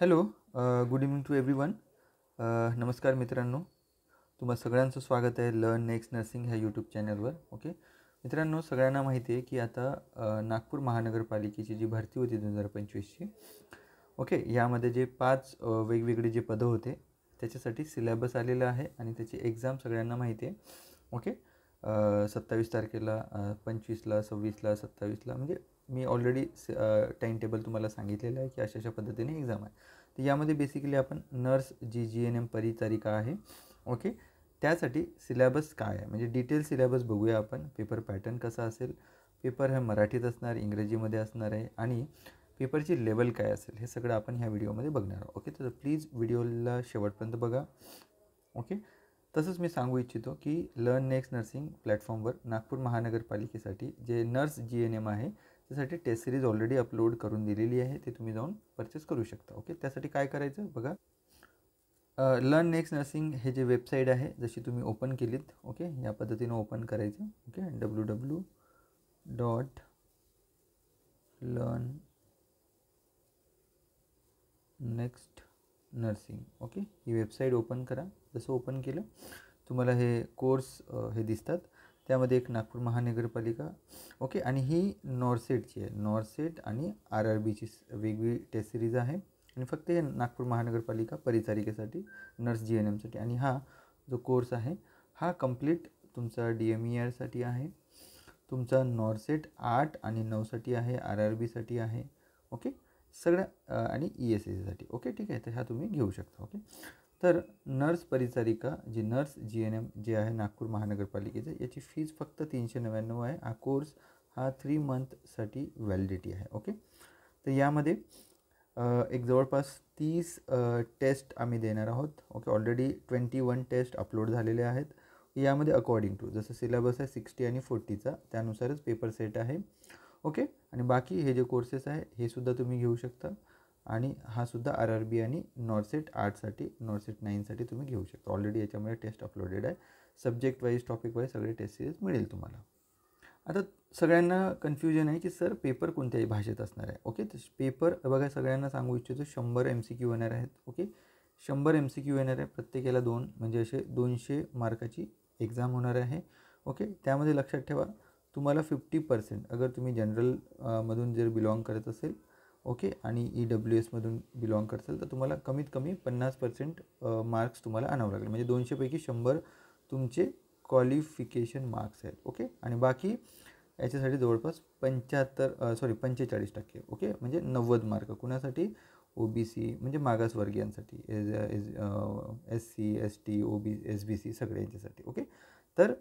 Hello. Good evening to everyone. नमस्कार मित्रांनो, तुम्हा सगळ्यांचं स्वागत आहे लर्न नेक्स्ट नर्सिंग ह्या यूट्यूब चॅनलवर. ओके मित्रांनो, सगळ्यांना माहिती आहे की आता नागपूर महानगरपालिकेची जी भरती होती 2025ची, ओके, यामध्ये जे 5 वेगवेगळे जे पदं होते त्याच्यासाठी सिलेबस आलेला आहे आणि त्याची एक्झाम सगळ्यांना माहिती आहे. ओके, 27 तारखेला, 25ला, 26ला, 27ला, म्हणजे मी ऑलरेडी टाईम टेबल तुम्हाला सांगितलेलं आहे की अशा पद्धतीने एक्झाम आहे. तर यामध्ये बेसिकली आपण नर्स GNM परिचारिका आहे. ओके, त्यासाठी सिलेबस काय आहे म्हणजे डिटेल सिलेबस बघूया आपण. पेपर पॅटर्न कसा असेल, पेपर हे मराठीत असणार, इंग्रजीमध्ये असणार आहे आणि पेपरची लेवल काय असेल हे सगळं आपण ह्या व्हिडिओमध्ये बघणार आहोत. ओके, तर प्लीज व्हिडिओला शेवटपर्यंत बघा. ओके, तसंच मी सांगू इच्छितो की लर्न नेक्स्ट नर्सिंग प्लॅटफॉर्मवर नागपूर महानगरपालिकेसाठी जे नर्स GNM आहे त्यासाठी टेस्ट सिरीज ऑलरेडी अपलोड करून दिलेली आहे, ते तुम्ही जाऊन परचेस करू शकता. ओके, त्यासाठी काय करायचं बघा. लर्न नेक्स्ट नर्सिंग हे जे वेबसाईट आहे जशी तुम्ही ओपन केलीत, ओके, या पद्धतीनं ओपन करायचं. Okay, www.learn next nursing. Okay, ही वेबसाईट ओपन करा. जसं ओपन केलं तुम्हाला हे कोर्स हे दिसतात. त्यामध्ये एक नागपूर महानगरपालिका, ओके, आणि ही नॉरसेटची आहे. नॉरसेट आणि RRBची वेगळी टेस्ट सिरीज आहे आणि फक्त हे नागपूर महानगरपालिका परिचारिकेसाठी नर्स GNMसाठी. आणि हा जो कोर्स आहे हा कंप्लीट तुमचा DMERसाठी आहे, तुमचा नॉरसेट 8 आणि 9साठी आहे, RRBसाठी आहे. ओके, सगळ्या आणि ESSसाठी. ओके, ठीक आहे, तर ह्या तुम्ही घेऊ शकता. ओके, तर नर्स परिचारिका जी नर्स GNM जे आहे नागपूर महानगरपालिकेचं, याची फीज फक्त 399 आहे. हा कोर्स हा 3 मंथसाठी व्हॅलिडिटी आहे. ओके, तर यामध्ये एक जवळपास 30 टेस्ट आम्ही देणार आहोत. ओके, ऑलरेडी 21 टेस्ट अपलोड झालेले आहेत. यामध्ये अकॉर्डिंग टू जसं सिलेबस आहे 60 आणि 40चा, त्यानुसारच पेपर सेट आहे. ओके, आणि बाकी हे जे कोर्सेस आहे हे सुद्धा तुम्ही घेऊ शकता. आणि हा सुद्धा RRB आणि नॉरसेट 8साठी, नॉरसेट 9साठी तुम्ही घेऊ शकता. ऑलरेडी याच्यामध्ये टेस्ट अपलोडेड आहे. सब्जेक्ट वाईज, टॉपिक वाईज सगळे टेस्ट सिरीज मिळेल तुम्हाला. आता सगळ्यांना कन्फ्युजन आहे की सर पेपर कोणत्याही भाषेत असणार आहे. ओके, तर पेपर बघा, सगळ्यांना सांगू इच्छितो 100 MCQ येणार आहेत. ओके, 100 MCQ येणार आहे. प्रत्येकाला 2 म्हणजे असे 200 मार्काची एक्झाम होणार आहे. ओके, त्यामध्ये लक्षात ठेवा तुम्हाला 50% अगर तुम्ही जनरल मधून जर बिलॉंग करत असेल, ओके, आणि EWSमधून बिलॉंग करताल तर तुम्हाला कमीत कमी 50% मार्क्स तुम्हाला आणावं लागेल. म्हणजे 200पैकी 100 तुमचे क्वालिफिकेशन मार्क्स आहेत. ओके, आणि बाकी याच्यासाठी जवळपास 45%. ओके, म्हणजे 90 मार्क कुणासाठी? OBC म्हणजे मागासवर्गीयांसाठी, SC ST SBC सगळे यांच्यासाठी. ओके, तर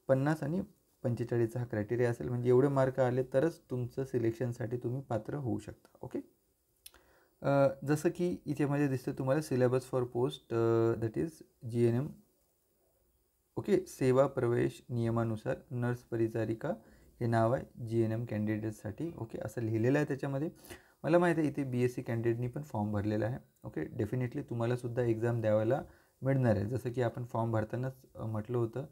50 आणि 45चा हा क्रायटेरिया असेल. म्हणजे एवढे मार्क आले तरच तुमचं सिलेक्शनसाठी तुम्ही पात्र होऊ शकता. ओके, जसं की इथेमध्ये दिसतं तुम्हाला syllabus for post that is GNM. Okay, सेवा प्रवेश नियमानुसार नर्स परिचारिका हे नाव आहे GNM कॅन्डिडेटसाठी. ओके, असं लिहिलेलं आहे त्याच्यामध्ये. मला माहिती आहे इथे BSc कॅन्डिडेटनी पण फॉर्म भरलेला आहे. ओके, डेफिनेटली तुम्हालासुद्धा एक्झाम द्यावायला मिळणार आहे. जसं की आपण फॉर्म भरतानाच म्हटलं होतं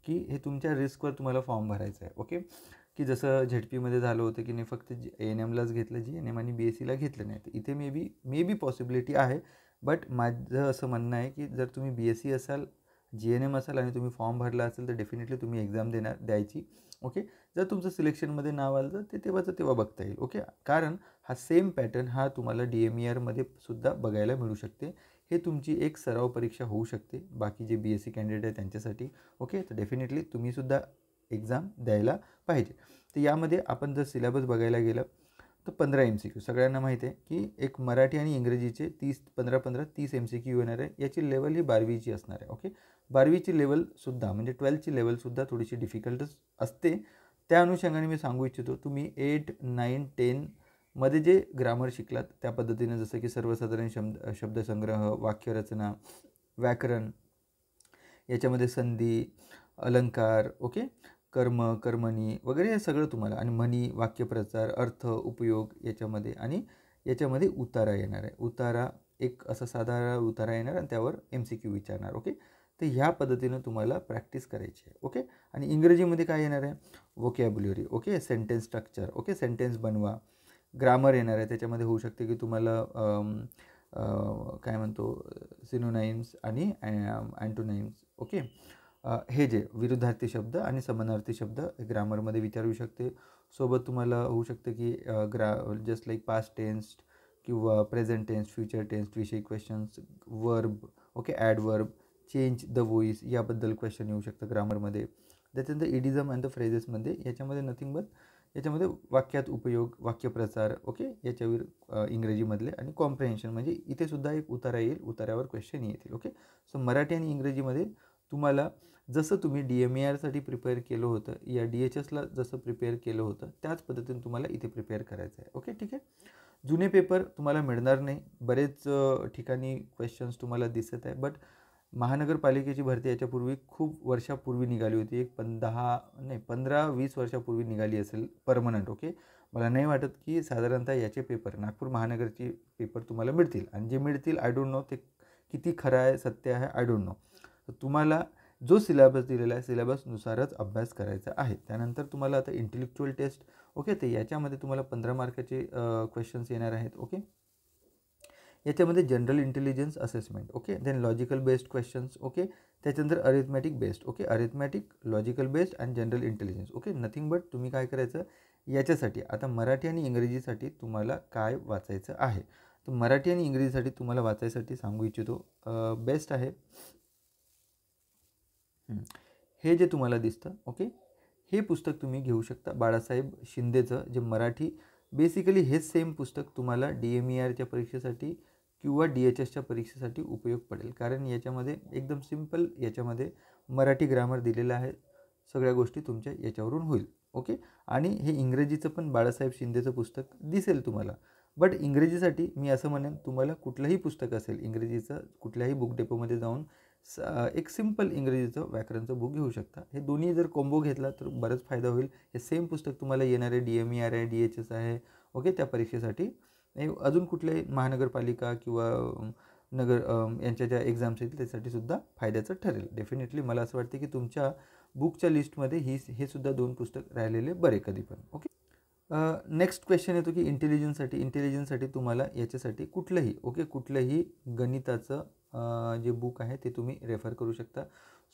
की हे तुमच्या रिस्कवर तुम्हाला फॉर्म भरायचा आहे. ओके, की जसं ZPमध्ये झालं होतं की नाही फक्त ANMलाच घेतलं, GNM आणि BScला घेतलं नाही. तर इथे मे बी पॉसिबिलिटी आहे. बट माझं असं म्हणणं आहे की जर तुम्ही BSc असाल, GNM असाल आणि तुम्ही फॉर्म भरला असेल तर डेफिनेटली तुम्ही एक्झाम द्यायची. ओके, जर तुमचं सिलेक्शनमध्ये नाव आलं तर ते तेव्हा बघता येईल. ओके, कारण हा सेम पॅटर्न हा तुम्हाला DMERमध्ये सुद्धा बघायला मिळू शकते. हे तुमची एक सराव परीक्षा होऊ शकते बाकी जे BSc कॅन्डिडेट आहे त्यांच्यासाठी. ओके, तर डेफिनेटली तुम्हीसुद्धा एक्झाम द्यायला पाहिजे. तर यामध्ये आपण जर सिलेबस बघायला गेलं तर 15 MCQ. सगळ्यांना माहिती आहे की एक मराठी आणि इंग्रजीचे 30 MCQ येणार आहे. याची लेवल ही 12वीची असणार आहे. ओके, 12वीची लेवलसुद्धा म्हणजे 12ची लेवलसुद्धा थोडीशी डिफिकल्टच असते. त्या अनुषंगाने मी सांगू इच्छितो तुम्ही 8, 9, 10मध्ये जे ग्रामर शिकलात त्या पद्धतीनं, जसं की सर्वसाधारण शब्दसंग्रह, वाक्यरचना, व्याकरण, याच्यामध्ये संधी, अलंकार, ओके, कर्म, कर्मणी वगैरे हे सगळं तुम्हाला, आणि म्हणी, वाक्यप्रचार, अर्थ, उपयोग याच्यामध्ये, आणि याच्यामध्ये उतारा येणार आहे. उतारा एक असा साधा उतारा येणार आणि त्यावर MCQ विचारणार. ओके, तर ह्या पद्धतीनं तुम्हाला प्रॅक्टिस करायची आहे. ओके, आणि इंग्रजीमध्ये काय येणार आहे? Vocabulary, okay, sentence structure, okay, sentence बनवा, ग्रामर येणार आहे. त्याच्यामध्ये होऊ शकते की तुम्हाला काय म्हणतो सिनोनाइम्स आणि अँटोनाइम्स. ओके, हे जे विरुद्धार्थी शब्द आणि समानार्थी शब्द ग्रामरमध्ये विचारू शकते. सोबत तुम्हाला होऊ शकतं की जस्ट लाईक पास्ट टेन्स किंवा प्रेझेंट टेन्स, फ्युचर टेन्स विषयी questions, verb, okay, adverb, change the voice याबद्दल क्वेश्चन येऊ शकतं ग्रामरमध्ये. त्याच्यानंतर इडिझम अँड द फ्रेजेसमध्ये याच्यामध्ये नथिंग बट याच्यामध्ये वाक्यात उपयोग, वाक्यप्रचार, ओके, याच्यावर इंग्रजीमधले आणि कॉम्प्रिहेन्शन म्हणजे इथे सुद्धा एक उतारा येईल, उतार्यावर क्वेश्चन येतील. ओके, सो मराठी आणि इंग्रजीमध्ये तुम्हाला जसं तुम्ही DMARसाठी प्रिपेअर केलं होतं या DHSला जसं प्रिपेअर केलं होतं त्याच पद्धतीने तुम्हाला इथे प्रिपेअर करायचं आहे. ओके, ठीक आहे. जुने पेपर तुम्हाला मिळणार नाही, बरेच ठिकाणी क्वेश्चन्स तुम्हाला दिसत आहे. बट महानगरपालिकेची भरती याच्यापूर्वी खूप वर्षापूर्वी निघाली होती, एक 15-20 वर्षापूर्वी निघाली असेल परमनंट. ओके, मला नाही वाटत की साधारणतः याचे पेपर नागपूर महानगरचे पेपर तुम्हाला मिळतील, आणि जे मिळतील आय डोंट नो ते किती खरं आहे, सत्य आहे, आय डोंट नो. तुम्हाला जो सिलेबस दिलेला आहे सिलेबसनुसारच अभ्यास करायचा आहे. त्यानंतर तुम्हाला आता इंटेलेक्च्युअल टेस्ट, ओके, ते याच्यामध्ये तुम्हाला 15 मार्काचे क्वेश्चन्स येणार आहेत. ओके, याच्यामध्ये general intelligence assessment, okay, then logical based questions, okay, त्याच्यानंतर arithmetic based, okay, arithmetic, logical based and general intelligence. Okay, nothing but तुम्ही काय करायचं याच्यासाठी आता मराठी आणि इंग्रजीसाठी तुम्हाला काय वाचायचं आहे. तर मराठी आणि इंग्रजीसाठी तुम्हाला वाचायसाठी सांगू इच्छितो, बेस्ट आहे हे जे तुम्हाला दिसतं. ओके, हे पुस्तक तुम्ही घेऊ शकता, बाळासाहेब शिंदेचं, जे मराठी. बेसिकली हेच सेम पुस्तक तुम्हाला DMARच्या परीक्षेसाठी किंवा DHSच्या परीक्षेसाठी उपयोग पडेल, कारण याच्यामध्ये एकदम सिम्पल याच्यामध्ये मराठी ग्रामर दिलेलं आहे, सगळ्या गोष्टी तुमच्या याच्यावरून होईल. ओके, आणि हे इंग्रजीचं पण बाळासाहेब शिंदेचं पुस्तक दिसेल तुम्हाला. बट इंग्रजीसाठी मी असं म्हणेन तुम्हाला कुठलंही पुस्तक असेल इंग्रजीचं, कुठल्याही बुक डेपोमध्ये जाऊन एक सिम्पल इंग्रजीचं व्याकरणचं बुक घेऊ शकता. हे दोन्ही जर कॉम्बो घेतला तर बरंच फायदा होईल. हे सेम पुस्तक तुम्हाला येणारे DMAR आहे, DHS आहे, ओके, त्या परीक्षेसाठी. अजून कुठल्याही महानगरपालिका किंवा नगर यांच्या ज्या एक्झाम्स येतील त्यासाठी सुद्धा फायद्याचं ठरेल. डेफिनेटली मला असं वाटतं की तुमच्या बुकच्या लिस्टमध्ये हे सुद्धा 2 पुस्तक राहिलेले बरे कधी पण. ओके, नेक्स्ट क्वेश्चन येतो की इंटेलिजन्ससाठी तुम्हाला याच्यासाठी कुठलंही गणिताचं जे बुक आहे ते तुम्ही रेफर करू शकता.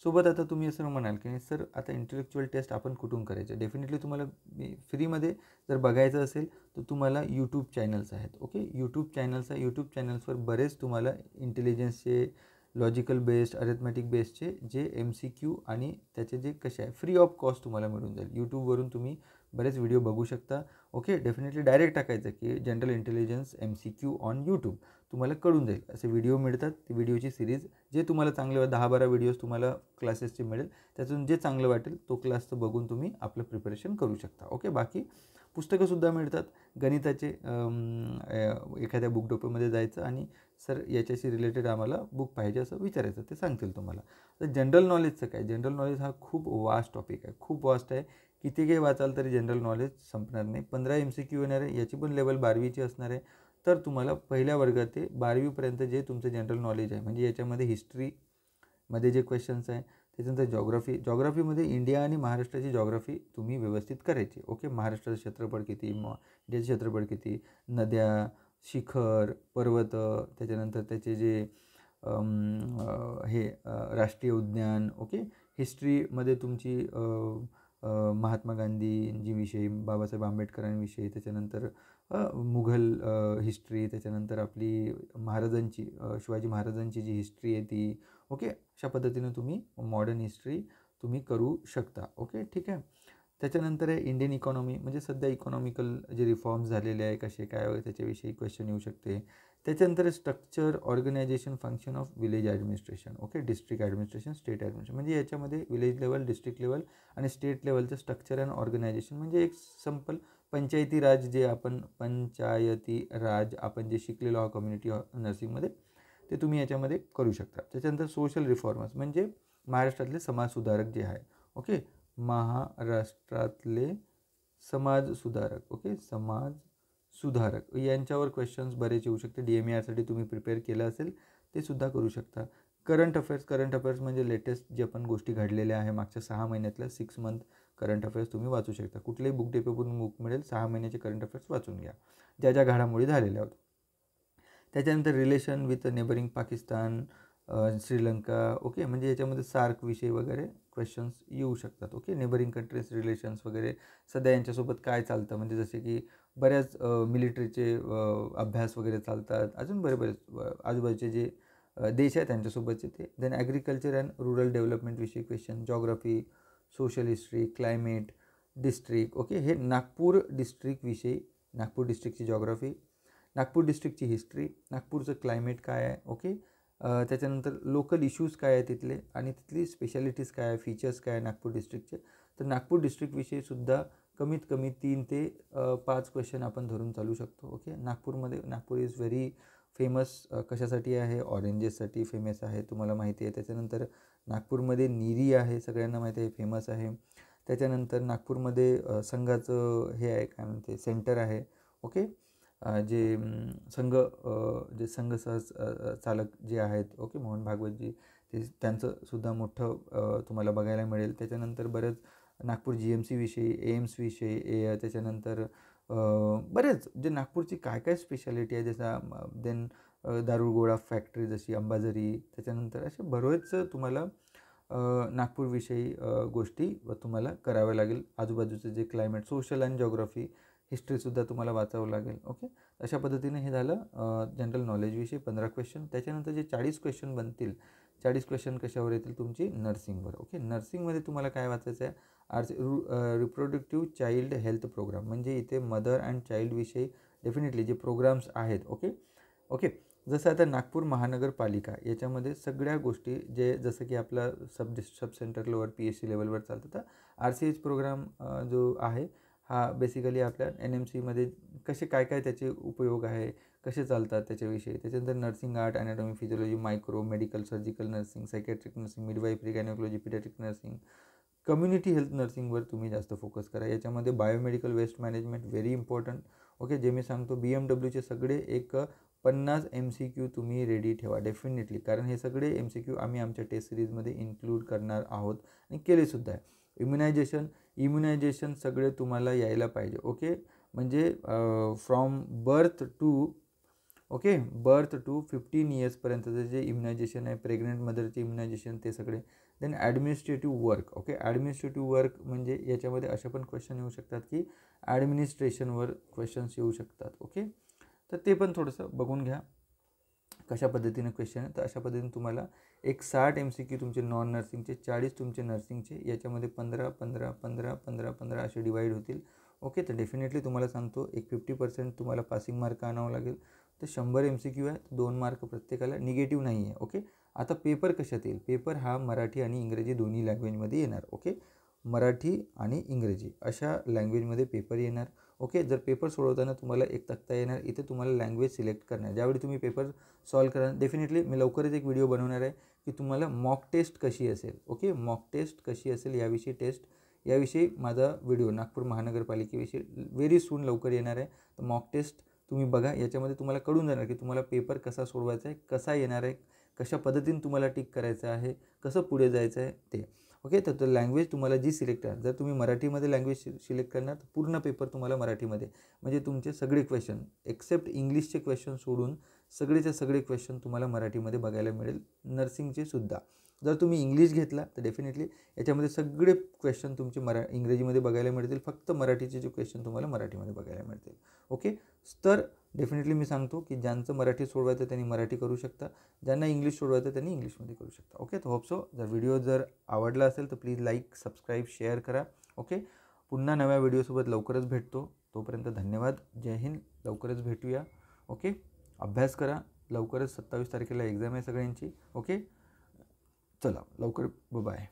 सोबत आता तुम्ही असं म्हणाल की सर आता इंटेलेक्च्युअल टेस्ट आपण कुठून करायचं. डेफिनेटली तुम्हाला फ्रीमध्ये जर बघायचं असेल तर तुम्हाला यूट्यूब चॅनल्स आहेत. ओके, यूट्यूब चॅनल्सवर बरेच तुम्हाला इंटेलिजन्सचे, लॉजिकल बेस्ड, अरिथमॅटिक बेस्डचे जे MCQ आणि त्याचे जे कसे आहे फ्री ऑफ कॉस्ट तुम्हाला मिळून जाईल. यूट्यूबवरून तुम्ही बरेच व्हिडिओ बघू शकता. ओके, डेफिनेटली डायरेक्ट टाकायचं की general intelligence MCQ on YouTube, तुम्हाला कळून जाईल. असे व्हिडिओ मिळतात, ती व्हिडिओची सिरीज जे तुम्हाला चांगले 10-12 व्हिडिओज तुम्हाला क्लासेसचे मिळेल, त्यातून जे चांगलं वाटेल तो क्लासचं बघून तुम्ही आपलं प्रिपरेशन करू शकता. ओके, बाकी पुस्तकंसुद्धा मिळतात गणिताचे. एखाद्या बुक डेपोमध्ये जायचं आणि सर याच्याशी रिलेटेड आम्हाला बुक पाहिजे असं विचारायचं, ते सांगतील तुम्हाला. तर जनरल नॉलेजचं काय, जनरल नॉलेज हा खूप वास्ट टॉपिक आहे, खूप वास्ट आहे. किती काही वाचाल तरी जनरल नॉलेज संपणार नाही. 15 MCQ येणार आहे, याची पण लेवल 12वीची असणार आहे. तर तुम्हाला पहिल्या वर्गात ते 12वीपर्यंत जे तुमचं जनरल नॉलेज आहे, म्हणजे याच्यामध्ये हिस्ट्रीमध्ये जे क्वेश्चन्स आहे, त्याच्यानंतर जॉग्राफीमध्ये इंडिया आणि महाराष्ट्राची जॉग्राफी तुम्ही व्यवस्थित करायची. ओके, महाराष्ट्राचं क्षेत्रफळ किती, इंडियाचं क्षेत्रफळ किती, नद्या, शिखर, पर्वत, त्याच्यानंतर त्याचे जे राष्ट्रीय उद्यान. ओके, हिस्ट्रीमध्ये तुमची महात्मा गांधींची विषयी, बाबासाहेब आंबेडकरांविषयी, त्याच्यानंतर मुघल हिस्ट्री, त्याच्यानंतर आपली महाराजांची, शिवाजी महाराजांची जी हिस्ट्री आहे ती. ओके, अशा पद्धतीनं तुम्ही मॉडर्न हिस्ट्री तुम्ही करू शकता. ओके, ठीक आहे. त्याच्यानंतर आहे इंडियन इकॉनॉमी, म्हणजे सध्या इकॉनॉमिकल जे रिफॉर्म्स झालेले आहे कसे काय वगैरे त्याच्याविषयी क्वेश्चन येऊ शकते. त्याच्यानंतर structure, organisation, function of village administration. Okay, district administration, state administration, म्हणजे याच्यामध्ये विलेज लेवल, डिस्ट्रिक्ट लेवल आणि स्टेट लेवलचं स्ट्रक्चर अँड ऑर्गनायझेशन, म्हणजे एक सिंपल पंचायती राज, जे आपण पंचायती राज आपण जे शिकलेलो आहोत कम्युनिटी नर्सिंगमध्ये, ते तुम्ही याच्यामध्ये करू शकता. त्याच्यानंतर सोशल रिफॉर्मर्स, म्हणजे महाराष्ट्रातले समाजसुधारक जे आहे. ओके, महाराष्ट्रातले समाजसुधारक. ओके, समाज सुधारक यांच्यावर क्वेश्चन्स बरेच येऊ शकते. DMARसाठी तुम्ही प्रिपेअर केलं असेल ते सुद्धा करू शकता. करंट अफेअर्स म्हणजे लेटेस्ट जे पण गोष्टी घडलेल्या आहे मागच्या 6 महिन्यातल्या 6 मंथ करंट अफेअर्स तुम्ही वाचू शकता. कुठल्याही बुक डेपोमधून बुक मिळेल, 6 महिन्याचे करंट अफेअर्स वाचून घ्या, ज्या घडामोडी झालेल्या होत्या. त्याच्यानंतर relation with neighbouring Pakistan, Sri Lanka, okay, म्हणजे याच्यामध्ये सार्क विषयी वगैरे क्वेश्चन्स येऊ शकतात. ओके, नेबरिंग कंट्रीज रिलेशन्स वगैरे सध्या यांच्यासोबत काय चालतं, म्हणजे जसे की बऱ्याच मिलिटरीचे अभ्यास वगैरे चालतात, अजून बरेच आजूबाजूचे जे देश आहेत त्यांच्यासोबतचे ते. देन ॲग्रिकल्चर अँड रुरल डेव्हलपमेंटविषयी question, geography, social history, climate, district. Okay, हे नागपूर डिस्ट्रिक्टविषयी, नागपूर डिस्ट्रिक्टची जॉग्राफी, नागपूर डिस्ट्रिक्टची हिस्ट्री, नागपूरचं क्लायमेट काय आहे. ओके, त्याच्यानंतर लोकल इश्यूज काय आहे तिथले आणि तिथली स्पेशालिटीज काय आहे, फीचर्स काय आहे नागपूर डिस्ट्रिक्टचे. तर नागपूर डिस्ट्रिक्टविषयीसुद्धा कमीत कमी 3 ते 5 क्वेश्चन आपण धरून चालू शकतो. Okay, Nagpur is very famous कशासाठी आहे, ऑरेंजेससाठी फेमस आहे, तुम्हाला माहिती आहे. त्याच्यानंतर नागपूरमध्ये निरी आहे, सगळ्यांना माहिती आहे, फेमस आहे. त्याच्यानंतर नागपूरमध्ये संघाचं हे आहे, काय म्हणते, सेंटर आहे. ओके, जे संघ चालक जे आहेत, ओके, मोहन भागवतजी, ते त्यांचंसुद्धा मोठं तुम्हाला बघायला मिळेल. त्याच्यानंतर बरेच नागपूर GMC विषयी, एम्सविषयी, त्याच्यानंतर बरेच जे नागपूरची काय काय स्पेशालिटी आहे, जसा देन दारुगोळा फॅक्टरी जशी अंबाझरी, त्याच्यानंतर असे बरेच तुम्हाला नागपूरविषयी गोष्टी तुम्हाला कराव्या लागेल. आजूबाजूचं जे क्लायमेट, सोशल अँड जॉग्राफी, हिस्ट्रीसुद्धा तुम्हाला वाचावं लागेल. ओके, अशा पद्धतीने हे झालं जनरल नॉलेजविषयी 15 क्वेश्चन. त्याच्यानंतर जे 40 क्वेश्चन बनतील, 40 क्वेश्चन कशावर येतील, तुमची नर्सिंगवर. ओके, नर्सिंगमध्ये तुम्हाला काय वाचायचं आहे, रिप्रोडक्टिव्ह चाइल्ड हेल्थ प्रोग्राम, म्हणजे इथे मदर अँड चाइल्डविषयी डेफिनेटली जे प्रोग्राम्स आहेत. ओके, जसं आता नागपूर महानगरपालिका याच्यामध्ये सगळ्या गोष्टी जे जसं की आपला सब सेंटर लेवल PSC लेवलवर चालतं, तर RCH प्रोग्राम जो आहे हा बेसिकली आपल्या NMCमध्ये कसे काय काय त्याचे उपयोग आहे, कसे चालतात त्याच्याविषयी. त्याच्यानंतर nursing art, anatomy, physiology, micro, medical, surgical nursing, psychiatric nursing, midwifery, gynaecology, paediatric nursing, community health नर्सिंगवर तुम्ही जास्त फोकस करा. याच्यामध्ये biomedical waste management very important. Okay, जे मी सांगतो BMWचे सगळे एक 50 MCQ तुम्ही रेडी ठेवा डेफिनेटली, कारण हे सगळे MCQ आम्ही आमच्या टेस्ट सिरीजमध्ये इन्क्लूड करणार आहोत आणि केलेसुद्धा आहे. इम्युनायझेशन सगळे तुम्हाला यायला पाहिजे. ओके, म्हणजे फ्रॉम बर्थ टू 15 इयर्सपर्यंतचं जे इम्युनायझेशन आहे, प्रेग्नंट मदरचे इम्युनायझेशन, ते सगळे. Then administrative work. Okay, administrative work म्हणजे याच्यामध्ये असे पण क्वेश्चन येऊ शकतात की ॲडमिनिस्ट्रेशनवर क्वेश्चन्स येऊ शकतात. ओके, तर ते पण थोडंसं बघून घ्या कशा पद्धतीने क्वेश्चन आहे. तर अशा पद्धतीने तुम्हाला एक 60 MCQ तुमचे नॉन नर्सिंगचे, 40 तुमचे नर्सिंगचे, याच्यामध्ये 15 असे डिवाईड होतील. ओके, तर डेफिनेटली तुम्हाला सांगतो एक 50% तुम्हाला पासिंग मार्क आणावं लागेल. तर 100 MCQ आहे, 2 मार्क प्रत्येकाला, निगेटिव्ह नाही आहे. ओके, आता पेपर कशात येईल, पेपर हा मराठी आणि इंग्रजी दोन्ही लँग्वेजमध्ये येणार. ओके, मराठी आणि इंग्रजी अशा लँग्वेजमध्ये पेपर येणार. ओके, जर पेपर सोडवताना तुम्हाला एक तक्ता येणार, इथे तुम्हाला लँग्वेज सिलेक्ट करणार. ज्यावेळी तुम्ही पेपर सॉल्व करा, डेफिनेटली मी लवकरच एक व्हिडिओ बनवणार आहे की तुम्हाला मॉक टेस्ट कशी असेल. ओके, मॉक टेस्ट कशी असेल याविषयी माझा व्हिडिओ नागपूर महानगरपालिकेविषयी व्हेरी सून लवकर येणार आहे. तर मॉक टेस्ट तुम्ही बघा, याच्यामध्ये तुम्हाला कळून जाणार की तुम्हाला पेपर कसा सोडवायचा आहे, कसा येणार आहे, कशा पद्धतीने तुम्हाला टिक करायचं आहे, कसं पुढे जायचं आहे ते. ओके, तर लँग्वेज तुम्हाला जी सिलेक्ट करा, जर तुम्ही मराठीमध्ये लँग्वेज सिलेक्ट करणार तर पूर्ण पेपर तुम्हाला मराठीमध्ये, म्हणजे तुमचे सगळे क्वेश्चन एक्सेप्ट इंग्लिशचे क्वेश्चन सोडून सगळेच्या सगळे क्वेश्चन तुम्हाला मराठीमध्ये बघायला मिळेल, नर्सिंगचे सुद्धा. जर तुम्ही इंग्लिश घेतला तर डेफिनेटली याच्यामध्ये सगळे क्वेश्चन तुमचे इंग्रजीमध्ये बघायला मिळतील, फक्त मराठीचे जे क्वेश्चन तुम्हाला मराठीमध्ये बघायला मिळतील. ओके, तर डेफिनेटली मी सांगतो की ज्यांचं मराठी सोडवायचं त्यांनी मराठी करू शकता, ज्यांना इंग्लिश सोडवायचं त्यांनी इंग्लिशमध्ये करू शकता. ओके, तर होप सो जर व्हिडिओ जर आवडला असेल तर प्लीज लाईक, सबस्क्राईब, शेअर करा. ओके, पुन्हा नव्या व्हिडिओसोबत लवकरच भेटतो. तोपर्यंत धन्यवाद, जय हिंद, लवकरच भेटूया. ओके, अभ्यास करा, लवकरच 27 तारखेला एक्झाम आहे सगळ्यांची. ओके, चला लवकर, बाय.